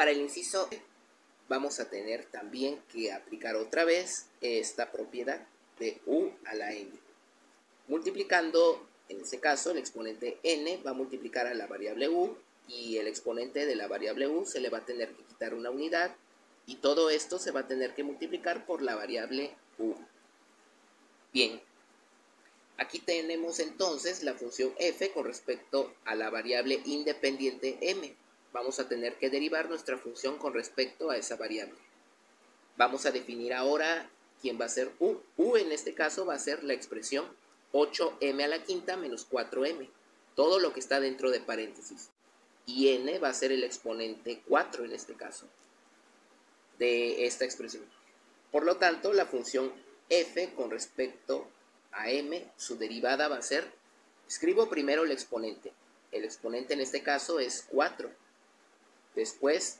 Para el inciso E, vamos a tener también que aplicar otra vez esta propiedad de u a la n. Multiplicando, en este caso, el exponente n va a multiplicar a la variable u, y el exponente de la variable u se le va a tener que quitar una unidad, y todo esto se va a tener que multiplicar por la variable u. Bien, aquí tenemos entonces la función f con respecto a la variable independiente m. Vamos a tener que derivar nuestra función con respecto a esa variable. Vamos a definir ahora quién va a ser u. U en este caso va a ser la expresión 8m a la quinta menos 4m, todo lo que está dentro de paréntesis. Y n va a ser el exponente 4 en este caso, de esta expresión. Por lo tanto, la función f con respecto a m, su derivada va a ser, escribo primero el exponente. El exponente en este caso es 4. Después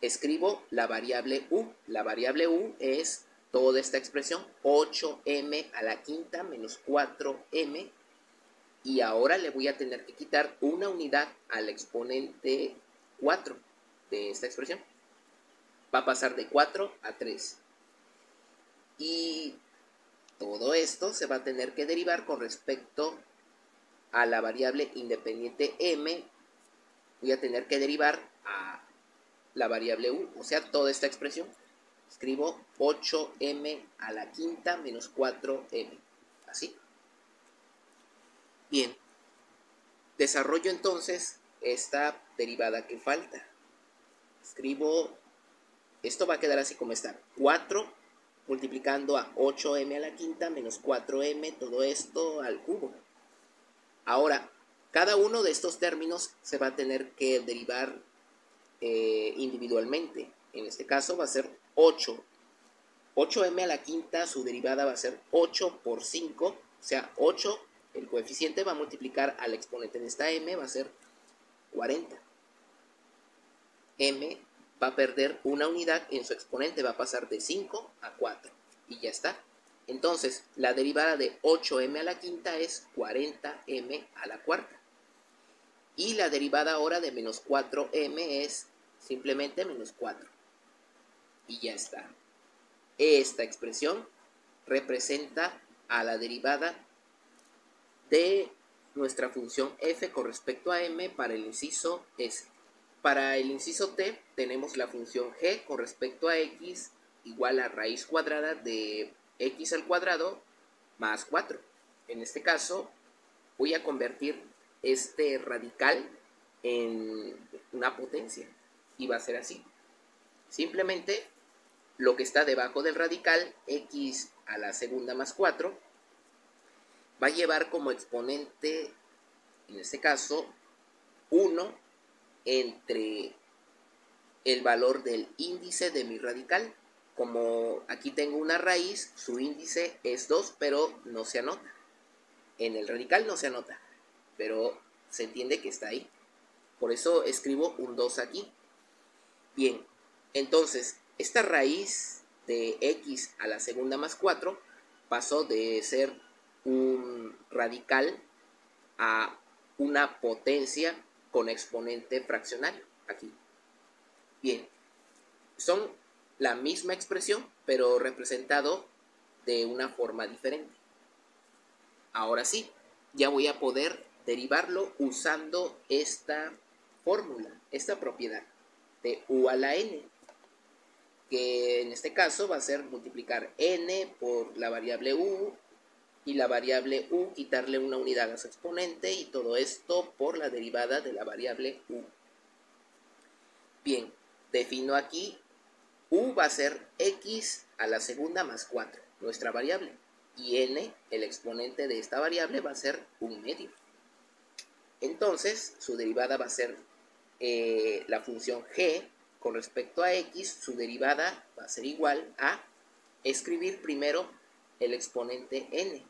escribo la variable u. La variable u es toda esta expresión, 8m a la quinta menos 4m. Y ahora le voy a tener que quitar una unidad al exponente 4 de esta expresión. Va a pasar de 4 a 3. Y todo esto se va a tener que derivar con respecto a la variable independiente m. Voy a tener que derivar a la variable u, o sea, toda esta expresión. Escribo 8m a la quinta menos 4m. Así. Bien. Desarrollo entonces esta derivada que falta. Escribo, esto va a quedar así como está. 4 multiplicando a 8m a la quinta menos 4m, todo esto al cubo. Ahora, cada uno de estos términos se va a tener que derivar individualmente. En este caso va a ser 8. 8m a la quinta, su derivada va a ser 8 por 5, o sea, 8, el coeficiente va a multiplicar al exponente de esta m, va a ser 40. M va a perder una unidad en su exponente, va a pasar de 5 a 4, y ya está. Entonces, la derivada de 8m a la quinta es 40m a la cuarta. Y la derivada ahora de menos 4m es simplemente menos 4. Y ya está. Esta expresión representa a la derivada de nuestra función f con respecto a m para el inciso S. Para el inciso T tenemos la función g con respecto a x igual a raíz cuadrada de x al cuadrado más 4. En este caso voy a convertir este radical en una potencia y va a ser así. Simplemente lo que está debajo del radical, x a la segunda más 4, va a llevar como exponente, en este caso, 1 entre el valor del índice de mi radical. Como aquí tengo una raíz, su índice es 2, pero no se anota. En el radical no se anota, pero se entiende que está ahí. Por eso escribo un 2 aquí. Bien, entonces, esta raíz de x a la segunda más 4 pasó de ser un radical a una potencia con exponente fraccionario, aquí. Bien, son la misma expresión, pero representado de una forma diferente. Ahora sí, ya voy a poder derivarlo usando esta fórmula, esta propiedad de u a la n, que en este caso va a ser multiplicar n por la variable u, y la variable u quitarle una unidad a su exponente, y todo esto por la derivada de la variable u. Bien, defino aquí, u va a ser x a la segunda más 4, nuestra variable, y n, el exponente de esta variable, va a ser 1/2. Entonces, su derivada va a ser la función g con respecto a x, su derivada va a ser igual a escribir primero el exponente n.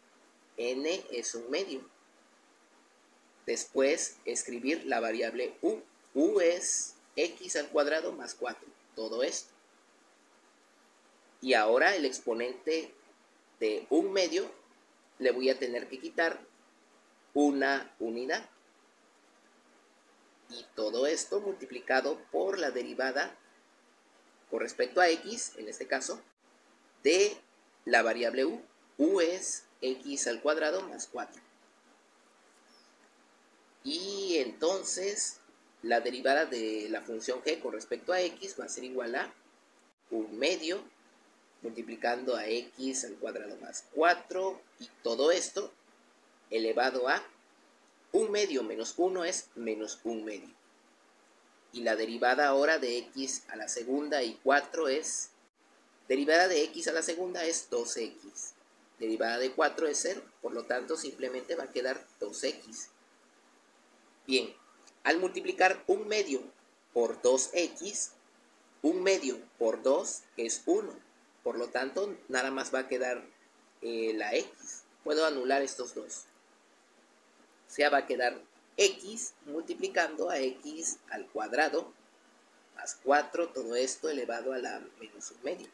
N es 1/2. Después escribir la variable u. U es x al cuadrado más 4. Todo esto. Y ahora el exponente de 1/2 le voy a tener que quitar una unidad. y todo esto multiplicado por la derivada con respecto a x, en este caso, de la variable u. U es x al cuadrado más 4. Y entonces la derivada de la función g con respecto a x va a ser igual a 1/2 multiplicando a x al cuadrado más 4 y todo esto elevado a 1/2 menos 1 es menos 1/2. Y la derivada ahora de x a la segunda y 4 es, derivada de x a la segunda es 2x. Derivada de 4 es 0, por lo tanto simplemente va a quedar 2x. Bien, al multiplicar 1/2 por 2x, 1/2 por 2 es 1. Por lo tanto, nada más va a quedar la x. Puedo anular estos dos. O sea, va a quedar x multiplicando a x al cuadrado más 4, todo esto elevado a la menos 1/2.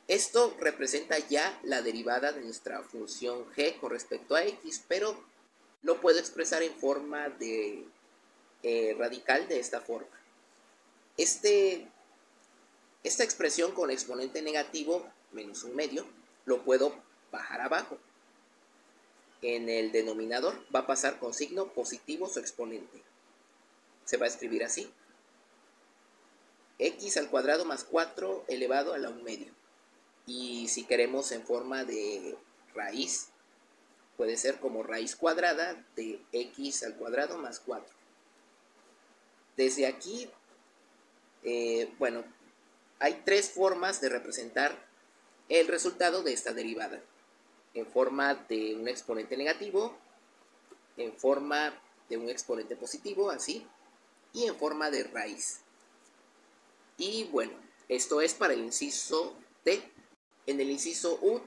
Esto representa ya la derivada de nuestra función g con respecto a x, pero lo puedo expresar en forma de radical de esta forma. Esta expresión con exponente negativo menos 1/2 lo puedo bajar abajo. En el denominador va a pasar con signo positivo su exponente. Se va a escribir así: x al cuadrado más 4 elevado a la 1/2. Y si queremos en forma de raíz, puede ser como raíz cuadrada de x al cuadrado más 4. Desde aquí, bueno, hay tres formas de representar el resultado de esta derivada: en forma de un exponente negativo, en forma de un exponente positivo, así, y en forma de raíz. Y bueno, esto es para el inciso D. En el inciso U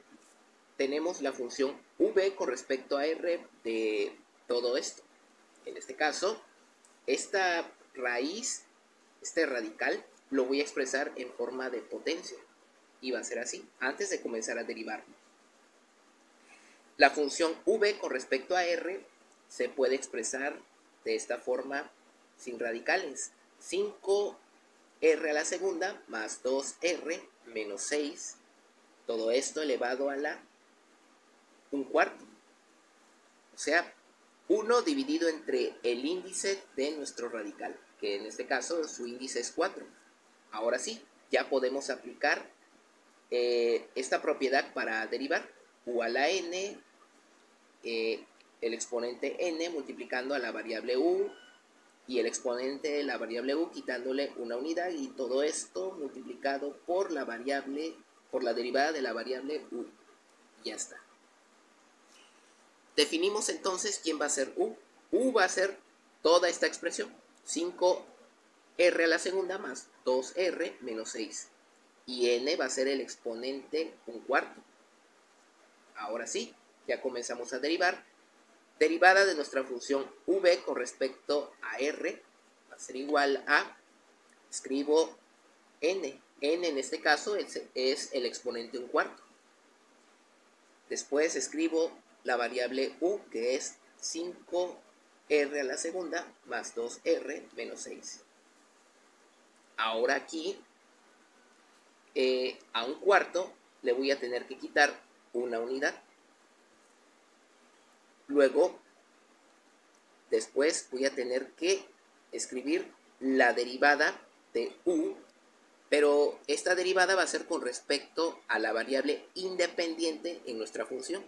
tenemos la función v con respecto a r de todo esto. En este caso, esta raíz, este radical, lo voy a expresar en forma de potencia. Y va a ser así, antes de comenzar a derivar. La función v con respecto a r se puede expresar de esta forma sin radicales. 5r a la segunda más 2r menos 6. Todo esto elevado a la 1/4. O sea, 1 dividido entre el índice de nuestro radical, que en este caso su índice es 4. Ahora sí, ya podemos aplicar esta propiedad para derivar. U a la n, el exponente n multiplicando a la variable u, y el exponente de la variable u quitándole una unidad, y todo esto multiplicado por la variable, por la derivada de la variable u. Y ya está. Definimos entonces quién va a ser u. U va a ser toda esta expresión, 5r a la segunda más 2r menos 6. Y n va a ser el exponente 1/4. Ahora sí, ya comenzamos a derivar. Derivada de nuestra función v con respecto a r va a ser igual a, escribo n. N en este caso es el exponente 1/4. Después escribo la variable u, que es 5r a la segunda más 2r menos 6. Ahora aquí, a 1/4 le voy a tener que quitar una unidad. Luego, después voy a tener que escribir la derivada de u, pero esta derivada va a ser con respecto a la variable independiente en nuestra función.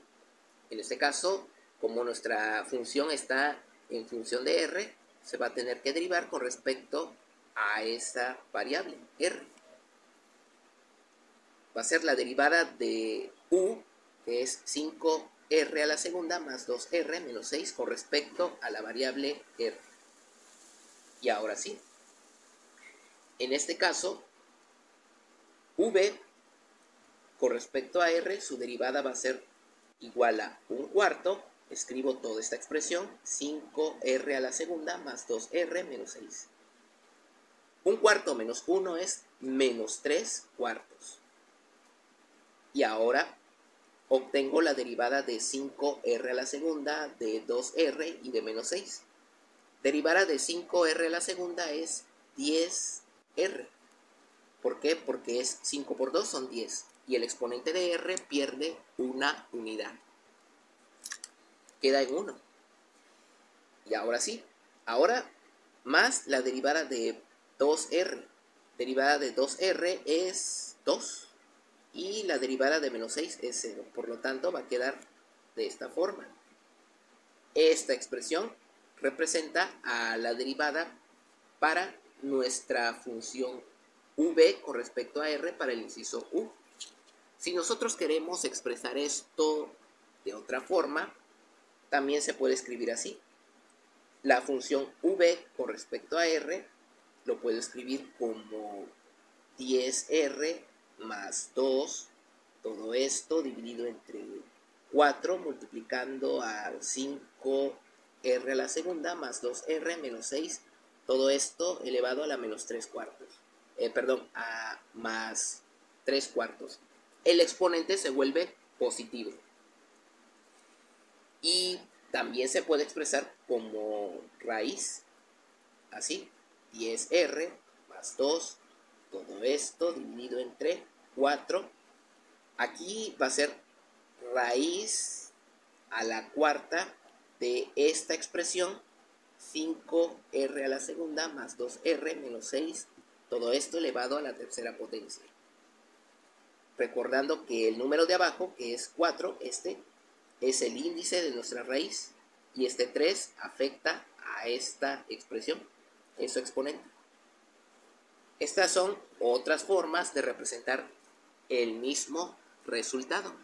En este caso, como nuestra función está en función de r, se va a tener que derivar con respecto a esa variable r. Va a ser la derivada de u, que es 5r a la segunda más 2r menos 6 con respecto a la variable r. Y ahora sí, en este caso, v con respecto a r, su derivada va a ser igual a 1/4, escribo toda esta expresión, 5r a la segunda más 2r menos 6. 1/4 menos 1 es menos 3/4. Y ahora obtengo la derivada de 5r a la segunda, de 2r y de menos 6. Derivada de 5r a la segunda es 10r. ¿Por qué? Porque es 5 por 2 son 10. Y el exponente de r pierde una unidad. Queda en 1. Y ahora sí. Ahora más la derivada de 2r. Derivada de 2r es 2. Y la derivada de menos 6 es 0. Por lo tanto, va a quedar de esta forma. Esta expresión representa a la derivada para nuestra función v con respecto a r para el inciso u. Si nosotros queremos expresar esto de otra forma, también se puede escribir así. La función v con respecto a r lo puedo escribir como 10r más 2, todo esto dividido entre 4 multiplicando a 5r a la segunda más 2r menos 6, todo esto elevado a la menos 3 cuartos. A más 3 cuartos. El exponente se vuelve positivo. Y también se puede expresar como raíz, así, 10r más 2, todo esto dividido entre 4. Aquí va a ser raíz a la cuarta de esta expresión, 5r a la segunda más 2r menos 6, todo esto elevado a la tercera potencia. Recordando que el número de abajo, que es 4, este es el índice de nuestra raíz, y este 3 afecta a esta expresión, es su exponente. Estas son otras formas de representar el mismo resultado.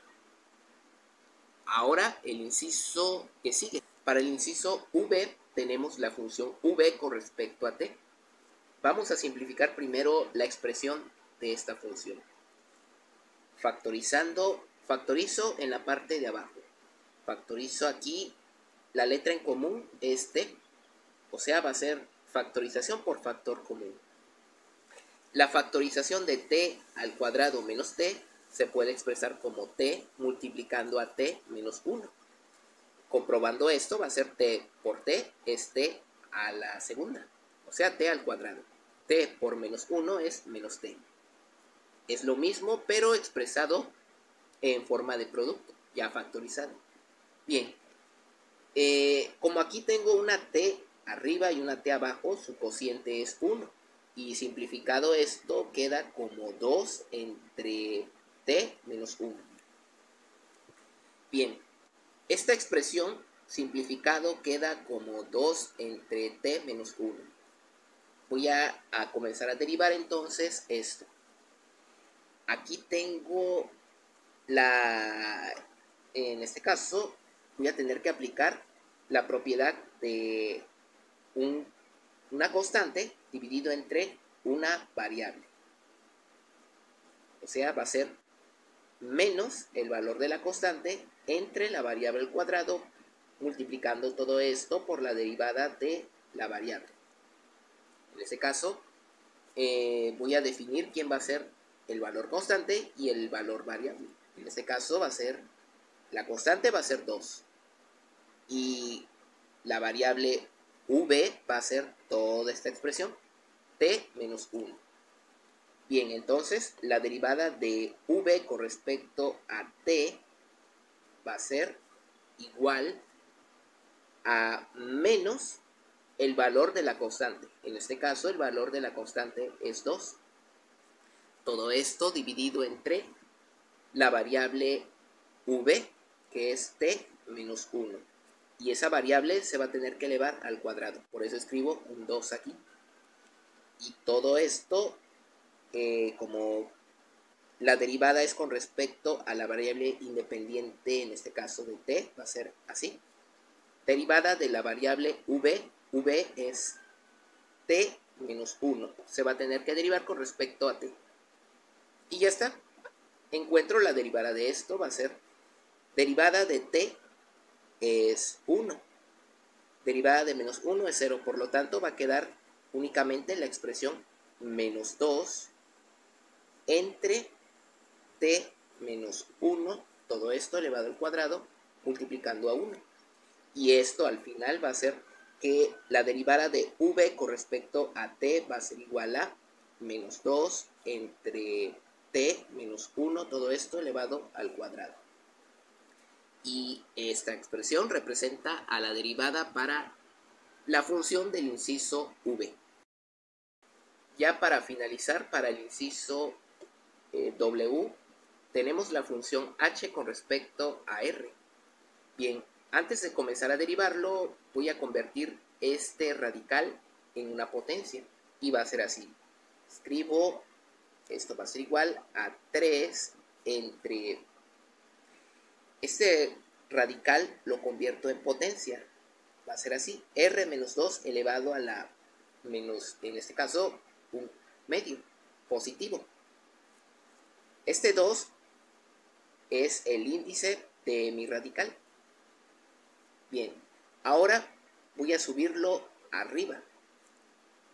Ahora el inciso que sigue. Para el inciso v tenemos la función v con respecto a t. Vamos a simplificar primero la expresión de esta función. Factorizo en la parte de abajo. Factorizo aquí, la letra en común es t, o sea, va a ser factorización por factor común. La factorización de t al cuadrado menos t se puede expresar como t multiplicando a t menos 1. Comprobando esto va a ser t por t es t a la segunda, o sea, t al cuadrado. T por menos 1 es menos t. Es lo mismo, pero expresado en forma de producto, ya factorizado. Bien, como aquí tengo una t arriba y una t abajo, su cociente es 1. Y simplificado esto queda como 2 entre t menos 1. Bien, esta expresión simplificado queda como 2 entre t menos 1. Voy a comenzar a derivar entonces esto. Aquí tengo en este caso voy a tener que aplicar la propiedad de una constante dividido entre una variable. O sea, va a ser menos el valor de la constante entre la variable al cuadrado, multiplicando todo esto por la derivada de la variable. En este caso, voy a definir quién va a ser el valor constante y el valor variable. En este caso va a ser, la constante va a ser 2. Y la variable v va a ser toda esta expresión, t menos 1. Bien, entonces la derivada de v con respecto a t va a ser igual a menos el valor de la constante. En este caso el valor de la constante es 2. Todo esto dividido entre la variable v, que es t menos 1. Y esa variable se va a tener que elevar al cuadrado. Por eso escribo un 2 aquí. Y todo esto, como la derivada es con respecto a la variable independiente, en este caso de t, va a ser así. Derivada de la variable v es t menos 1. Se va a tener que derivar con respecto a t. Y ya está. Encuentro la derivada de esto, va a ser derivada de t es 1. Derivada de menos 1 es 0. Por lo tanto, va a quedar únicamente la expresión menos 2 entre t menos 1, todo esto elevado al cuadrado, multiplicando a 1. Y esto al final va a ser que la derivada de v con respecto a t va a ser igual a menos 2 entre t menos 1, todo esto elevado al cuadrado. Y esta expresión representa a la derivada para la función del inciso v. Ya para finalizar, para el inciso w, tenemos la función h con respecto a r. Bien, antes de comenzar a derivarlo, voy a convertir este radical en una potencia. Y va a ser así. Escribo, esto va a ser igual a 3 entre... Este radical lo convierto en potencia. Va a ser así. R menos 2 elevado a la menos, en este caso, un medio positivo. Este 2 es el índice de mi radical. Bien, ahora voy a subirlo arriba.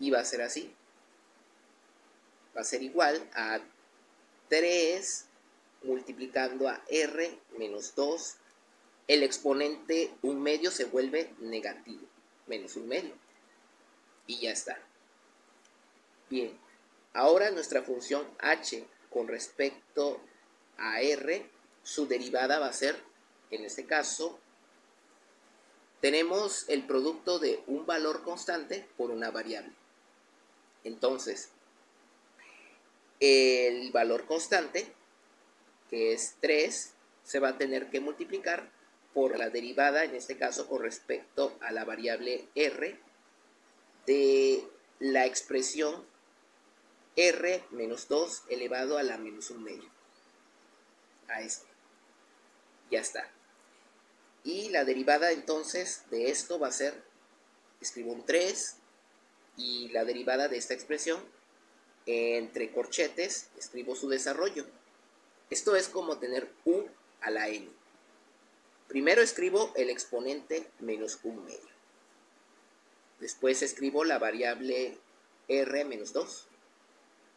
Y va a ser así. Va a ser igual a 3 multiplicando a r menos 2. El exponente un medio se vuelve negativo. Menos un medio. Y ya está. Bien, ahora nuestra función h con respecto a r, su derivada va a ser, en este caso, tenemos el producto de un valor constante por una variable. Entonces, el valor constante, que es 3, se va a tener que multiplicar por la derivada, en este caso con respecto a la variable r, de la expresión r menos 2 elevado a la menos un medio. A esto. Ya está. Y la derivada entonces de esto va a ser, escribo un 3, y la derivada de esta expresión, entre corchetes, escribo su desarrollo. Esto es como tener u a la n. Primero escribo el exponente menos un medio. Después escribo la variable r menos 2.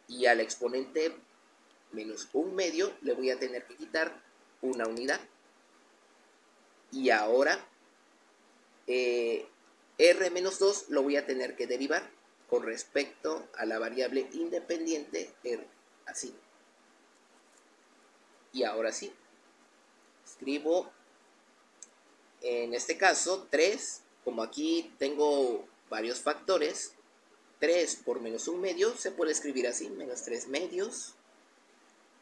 Y al exponente menos un medio le voy a tener que quitar una unidad. Y ahora r menos 2 lo voy a tener que derivar con respecto a la variable independiente r. Así. Y ahora sí. Escribo, en este caso, 3. Como aquí tengo varios factores, 3 por menos un medio se puede escribir así, menos 3 medios,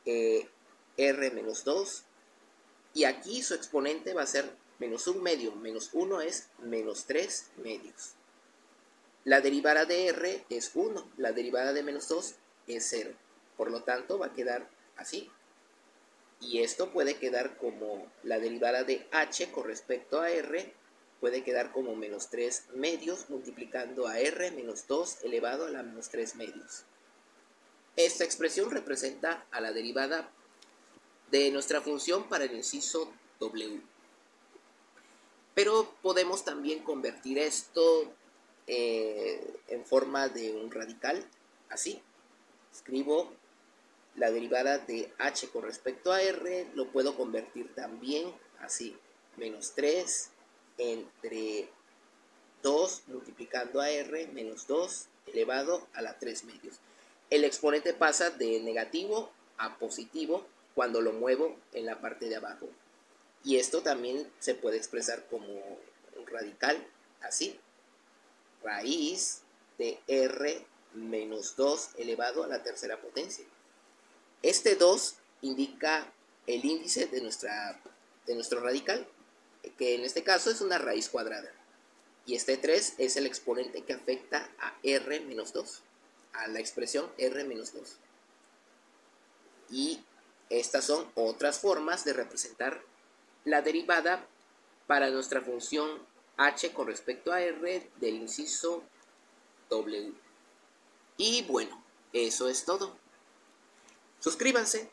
r menos 2, y aquí su exponente va a ser menos un medio, menos 1 es menos 3 medios. La derivada de r es 1, la derivada de menos 2 es 0, por lo tanto va a quedar así. Y esto puede quedar como la derivada de h con respecto a r, puede quedar como menos 3 medios multiplicando a r menos 2 elevado a la menos 3 medios. Esta expresión representa a la derivada de nuestra función para el inciso w. Pero podemos también convertir esto en forma de un radical, así. Escribo la derivada de h con respecto a r, lo puedo convertir también así, menos 3 entre 2 multiplicando a r menos 2 elevado a la 3 medios. El exponente pasa de negativo a positivo cuando lo muevo en la parte de abajo. Y esto también se puede expresar como un radical, así. Raíz de r menos 2 elevado a la tercera potencia. Este 2 indica el índice de nuestro radical, que en este caso es una raíz cuadrada. Y este 3 es el exponente que afecta a r menos 2, a la expresión r menos 2. Y estas son otras formas de representar la derivada para nuestra función h con respecto a r del inciso w. Y bueno, eso es todo. Suscríbanse.